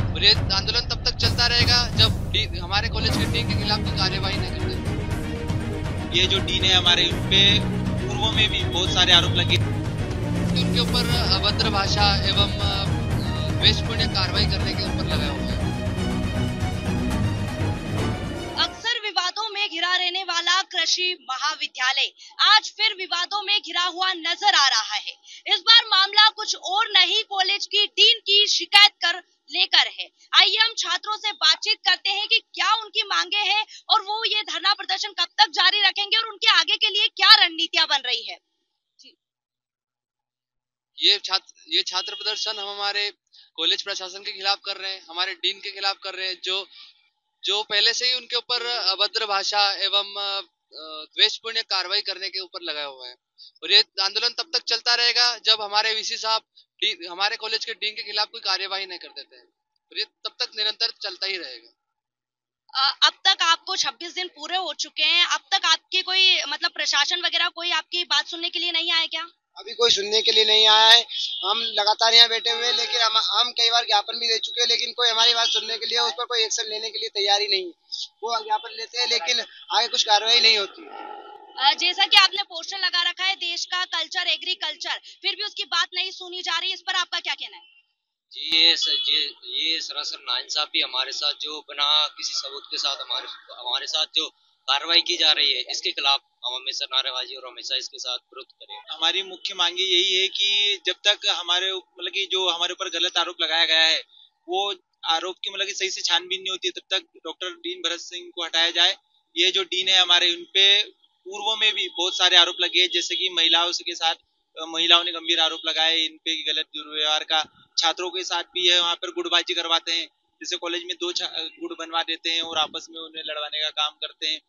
और ये आंदोलन तब तक चलता रहेगा जब हमारे कॉलेज के डीन के खिलाफ कोई कार्यवाही नहीं करते। ये जो डीन है हमारे, उन पे पूर्व में भी बहुत सारे आरोप लगे, उनके ऊपर अभद्र भाषा एवं द्वेषपूर्ण कार्रवाई करने के ऊपर लगाया हुआ है। अक्सर विवादों में घिरा रहने वाला कृषि महाविद्यालय आज फिर विवादों में घिरा हुआ नजर आ रहा है। इस बार मामला कुछ और नहीं, कॉलेज की डीन की शिकायत कर लेकर है। आइए हम छात्रों से बातचीत करते हैं कि क्या उनकी मांगे हैं और वो ये धरना प्रदर्शन कब तक जारी रखेंगे और उनके आगे के लिए क्या रणनीतियां बन रही है। ये छात्र प्रदर्शन हम हमारे कॉलेज प्रशासन के खिलाफ कर रहे हैं, हमारे डीन के खिलाफ कर रहे हैं, जो पहले से ही उनके ऊपर अभद्र भाषा एवं द्वेषपूर्ण कार्रवाई करने के ऊपर लगा हुआ है। और ये आंदोलन तब तक चलता रहेगा जब हमारे वीसी साहब हमारे कॉलेज के डीन के खिलाफ कोई कार्यवाही नहीं कर देते हैं। और ये तब तक निरंतर चलता ही रहेगा। अब तक आपको 26 दिन पूरे हो चुके हैं, अब तक आपकी कोई मतलब प्रशासन वगैरह कोई आपकी बात सुनने के लिए नहीं आया क्या? अभी कोई सुनने के लिए नहीं आया है। हम लगातार यहाँ बैठे हुए हैं, लेकिन हम कई बार ज्ञापन भी दे चुके हैं, लेकिन कोई हमारी बात सुनने के लिए उस पर कोई एक्शन लेने के लिए तैयारी नहीं है। वो ज्ञापन लेते हैं लेकिन आगे कुछ कार्रवाई नहीं होती। जैसा कि आपने पोस्टर लगा रखा है देश का कल्चर एग्रीकल्चर, फिर भी उसकी बात नहीं सुनी जा रही, इस पर आपका क्या कहना है? जी ये सरासर नाइंसाफी हमारे साथ जो बिना किसी सबूत के साथ हमारे साथ जो कार्रवाई की जा रही है, इसके खिलाफ हम हमेशा नारेबाजी और हमेशा इसके साथ विरोध करेंगे। हमारी मुख्य मांगे यही है कि जब तक हमारे मतलब कि जो हमारे ऊपर गलत आरोप लगाया गया है, वो आरोप की मतलब कि सही से छानबीन नहीं होती है, तब तक डॉक्टर डीन भरत सिंह को हटाया जाए। ये जो डीन है हमारे, उनपे पूर्व में भी बहुत सारे आरोप लगे, जैसे कि महिलाओं ने गंभीर आरोप लगाए इन पे गलत दुर्व्यवहार का। छात्रों के साथ भी है, वहाँ पर गुटबाजी करवाते हैं, जैसे कॉलेज में 2 गुट बनवा देते हैं और आपस में उन्हें लड़वाने का काम करते हैं।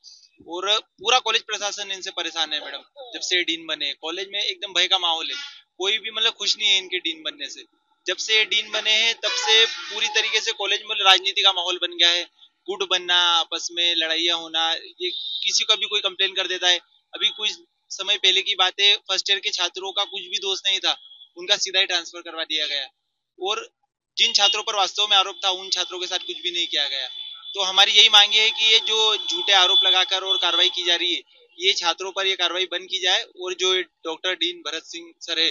और पूरा कॉलेज प्रशासन इनसे परेशान है मैडम। जब से डीन बने कॉलेज में एकदम भय का माहौल है, कोई भी मतलब खुश नहीं है इनके डीन बनने से। जब से डीन बने हैं तब से पूरी तरीके से कॉलेज में राजनीति का माहौल बन गया है, गुट बनना, आपस में लड़ाइयाँ होना, ये किसी का भी कोई कंप्लेन कर देता है। अभी कुछ समय पहले की बात है, फर्स्ट ईयर के छात्रों का कुछ भी दोष नहीं था, उनका सीधा ही ट्रांसफर करवा दिया गया और जिन छात्रों पर वास्तव में आरोप था उन छात्रों के साथ कुछ भी नहीं किया गया। तो हमारी यही मांग है कि ये जो झूठे आरोप लगाकर और कार्रवाई की जा रही है, ये छात्रों पर ये कार्रवाई बंद की जाए और जो doctor dean Bharat Singh sir है,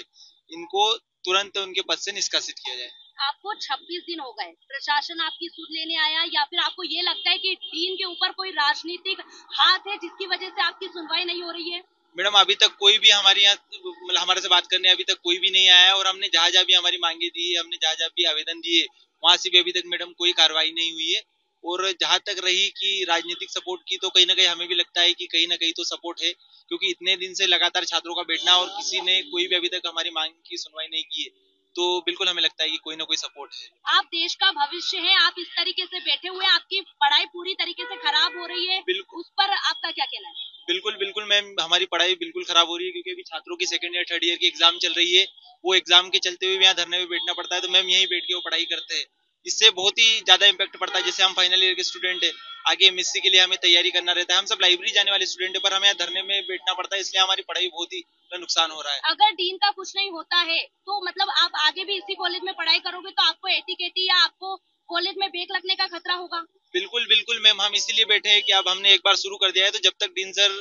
इनको तुरंत उनके पद से निष्कासित किया जाए। आपको 26 दिन हो गए, प्रशासन आपकी सुध लेने आया या फिर आपको ये लगता है कि डीन के ऊपर कोई राजनीतिक हाथ है जिसकी वजह से आपकी सुनवाई नहीं हो रही है? मैडम अभी तक कोई भी हमारे यहाँ मतलब हमारे से बात करने अभी तक कोई भी नहीं आया है और हमने जहाँ भी हमारी मांगे दी है, हमने जहाँ भी आवेदन दिए, वहाँ से भी अभी तक मैडम कोई कार्रवाई नहीं हुई है। और जहाँ तक रही कि राजनीतिक सपोर्ट की, तो कहीं ना कहीं हमें भी लगता है कि कहीं ना कहीं तो सपोर्ट है, क्योंकि इतने दिन से लगातार छात्रों का बैठना और किसी ने कोई भी अभी तक हमारी मांग की सुनवाई नहीं की है, तो बिल्कुल हमें लगता है कि कोई ना कोई सपोर्ट है। आप देश का भविष्य हैं, आप इस तरीके से बैठे हुए हैं, आपकी पढ़ाई पूरी तरीके से खराब हो रही है, उस पर आपका क्या कहना है? बिल्कुल मैम, हमारी पढ़ाई बिल्कुल खराब हो रही है, क्योंकि अभी छात्रों की सेकंड ईयर थर्ड ईयर की एग्जाम चल रही है। वो एग्जाम के चलते हुए यहाँ धरने में बैठना पड़ता है, तो मैम यहीं बैठ के वो पढ़ाई करते हैं। इससे बहुत ही ज्यादा इम्पैक्ट पड़ता है। जैसे हम फाइनल ईयर के स्टूडेंट है, आगे एमएससी के लिए हमें तैयारी करना रहता है, हम सब लाइब्रेरी जाने वाले स्टूडेंट है, पर हमें धरने में बैठना पड़ता है, इसलिए हमारी पढ़ाई बहुत ही नुकसान हो रहा है। अगर डीन का कुछ नहीं होता है तो मतलब आप आगे भी इसी कॉलेज में पढ़ाई करोगे तो आपको एटीकेटी या आपको कॉलेज में बैक लगने का खतरा होगा? बिल्कुल मैम, हम इसीलिए बैठे हैं कि अब हमने एक बार शुरू कर दिया है, तो जब तक डीन सर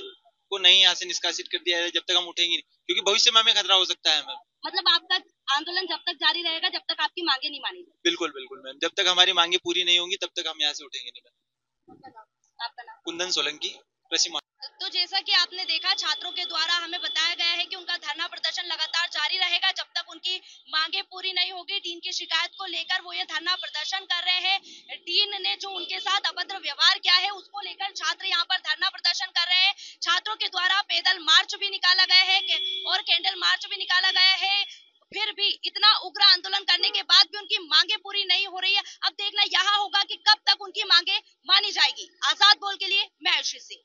को नहीं यहाँ से निष्कासित कर दिया है, जब तक हम उठेंगे नहीं, क्योंकि भविष्य में हमें खतरा हो सकता है मैम। मतलब आपका आंदोलन जब तक जारी रहेगा जब तक आपकी मांगे नहीं मानी जाएगी? बिल्कुल मैम, जब तक हमारी मांगे पूरी नहीं होंगी तब तक हम यहाँ से उठेंगे नहीं मैम। आपका नाम? कुंदन सोलंकी, कृषि। तो जैसा कि आपने देखा, छात्रों के द्वारा हमें बताया गया है कि उनका धरना प्रदर्शन लगातार जारी रहेगा जब तक उनकी मांगे पूरी नहीं होगी। डीन की शिकायत को लेकर वो ये धरना प्रदर्शन कर रहे हैं। डीन ने जो उनके साथ अभद्र व्यवहार किया है उसको लेकर छात्र यहाँ पर धरना प्रदर्शन कर रहे हैं। छात्रों के द्वारा पैदल मार्च भी निकाला गया है और कैंडल मार्च भी निकाला गया है। फिर भी इतना उग्र आंदोलन करने के बाद भी उनकी मांगे पूरी नहीं हो रही है। अब देखना यहाँ होगा कि कब तक उनकी मांगे मानी जाएगी। आजाद बोल के लिए मैं आयुषी सिंह।